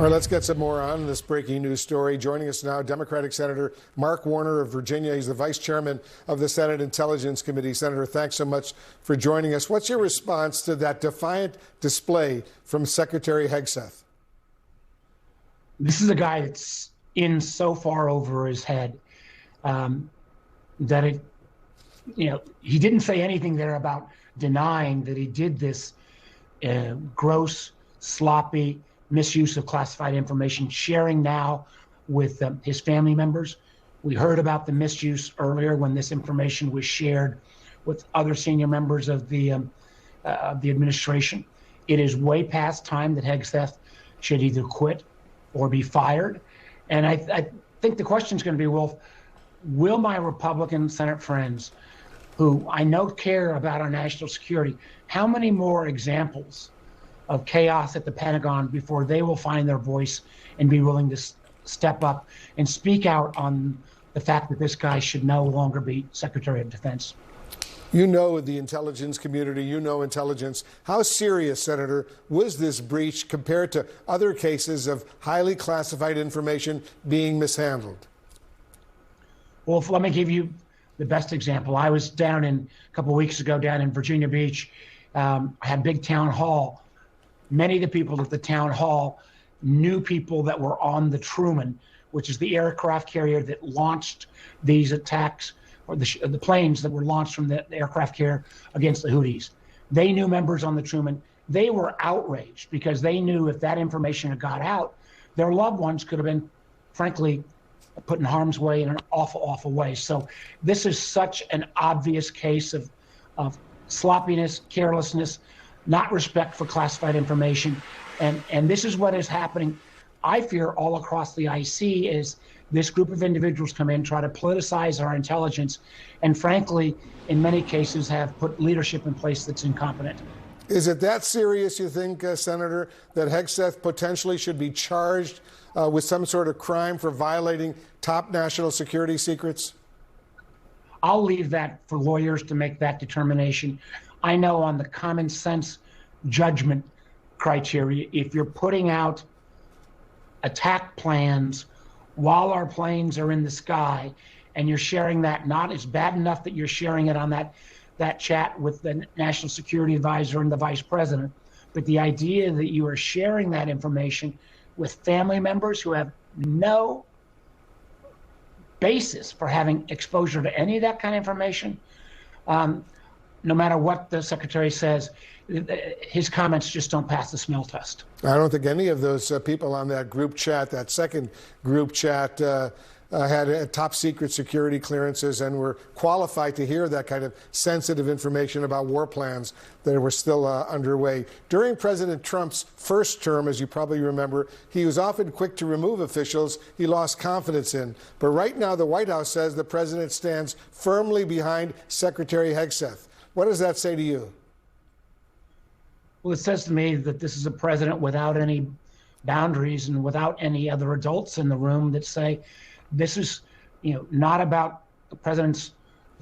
All right, let's get some more on this breaking news story. Joining us now, Democratic Senator Mark Warner of Virginia. He's the vice chairman of the Senate Intelligence Committee. Senator, thanks so much for joining us. What's your response to that defiant display from Secretary Hegseth? This is a guy that's in so far over his head that he didn't say anything there about denying that he did this gross, sloppy misuse of classified information, sharing now with his family members. We heard about the misuse earlier when this information was shared with other senior members of the administration. It is way past time that Hegseth should either quit or be fired. And I think the question is going to be, well, will my Republican Senate friends, who I know care about our national security, how many more examples of chaos at the Pentagon before they will find their voice and be willing to step up and speak out on the fact that this guy should no longer be Secretary of Defense? You know the intelligence community, you know intelligence. How serious, Senator, was this breach compared to other cases of highly classified information being mishandled? Well, let me give you the best example. I was a couple of weeks ago down in Virginia Beach. I had a big town hall. Many of the people at the town hall knew people that were on the Truman, which is the aircraft carrier that launched these attacks, or the planes that were launched from the aircraft carrier against the Houthis. They knew members on the Truman. They were outraged because they knew if that information had got out, their loved ones could have been, frankly, put in harm's way in an awful, awful way. So this is such an obvious case of sloppiness, carelessness, not respect for classified information. And this is what is happening, I fear, all across the IC, is this group of individuals come in, try to politicize our intelligence, and frankly, in many cases, have put leadership in place that's incompetent. Is it that serious, you think, Senator, that Hegseth potentially should be charged with some sort of crime for violating top national security secrets? I'll leave that for lawyers to make that determination. I know on the common sense judgment criteria, if you're putting out attack plans while our planes are in the sky and you're sharing that, not it's bad enough that you're sharing it on that chat with the national security advisor and the vice president, but the idea that you are sharing that information with family members who have no basis for having exposure to any of that kind of information, no matter what the secretary says, his comments just don't pass the smell test. I don't think any of those people on that group chat, that second group chat, had top secret security clearances and were qualified to hear that kind of sensitive information about war plans that were still underway. During President Trump's first term, as you probably remember, he was often quick to remove officials he lost confidence in. But right now, the White House says the president stands firmly behind Secretary Hegseth. What does that say to you? Well, it says to me that this is a president without any boundaries and without any other adults in the room that say this is, not about the president's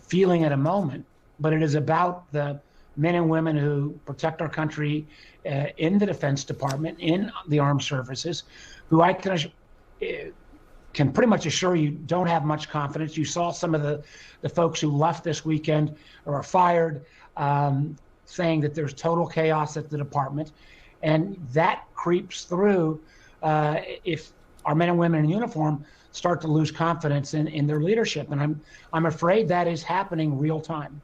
feeling at a moment, but it is about the men and women who protect our country in the Defense Department, in the armed services, who I can pretty much assure you don't have much confidence. You saw some of the folks who left this weekend or are fired, saying that there's total chaos at the department. And that creeps through if our men and women in uniform start to lose confidence in their leadership. And I'm afraid that is happening real time.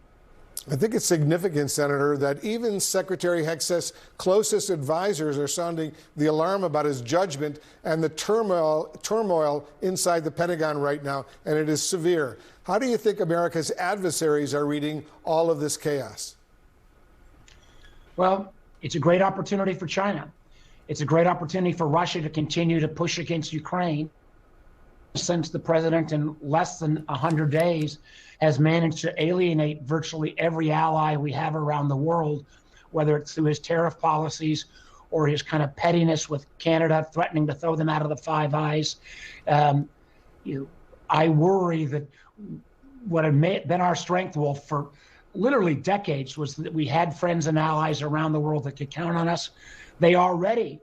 I think it's significant, Senator, that even Secretary Hegseth's closest advisors are sounding the alarm about his judgment and the turmoil inside the Pentagon right now, and it is severe. How do you think America's adversaries are reading all of this chaos? Well, it's a great opportunity for China. It's a great opportunity for Russia to continue to push against Ukraine. Since the president in less than 100 days has managed to alienate virtually every ally we have around the world, whether it's through his tariff policies or his kind of pettiness with Canada, threatening to throw them out of the Five Eyes. I worry that what had been our strength, Wolf, for literally decades was that we had friends and allies around the world that could count on us. They already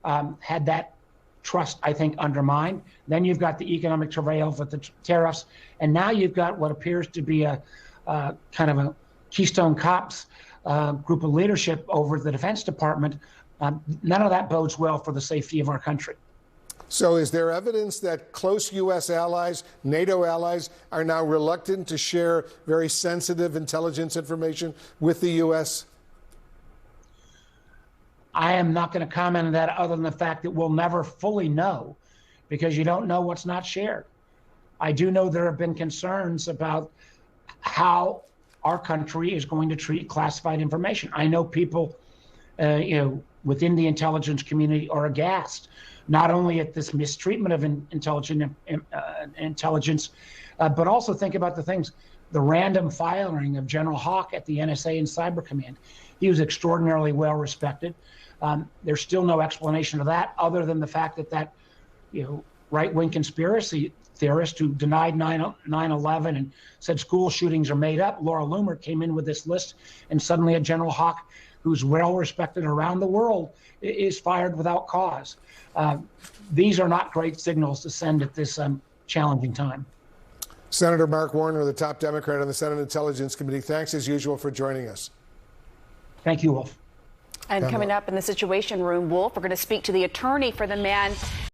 had that trust, I think, undermined. Then you've got the economic travails with the tariffs, and now you've got what appears to be a kind of a Keystone Cops group of leadership over the Defense Department. None of that bodes well for the safety of our country. So is there evidence that close U.S. allies, NATO allies, are now reluctant to share very sensitive intelligence information with the U.S.? I am not going to comment on that other than the fact that we'll never fully know because you don't know what's not shared. I do know there have been concerns about how our country is going to treat classified information. I know people, within the intelligence community are aghast, not only at this mistreatment of intelligence, but also think about the random firing of General Hawk at the NSA and Cyber Command. He was extraordinarily well respected. There's still no explanation of that other than the fact that right-wing conspiracy theorist who denied 9/11 and said school shootings are made up, Laura Loomer, came in with this list, and suddenly a General Hawk who's well respected around the world is fired without cause. These are not great signals to send at this challenging time. Senator Mark Warner, the top Democrat on the Senate Intelligence Committee, thanks as usual for joining us. Thank you, Wolf. And coming up in the Situation Room, Wolf, we're going to speak to the attorney for the man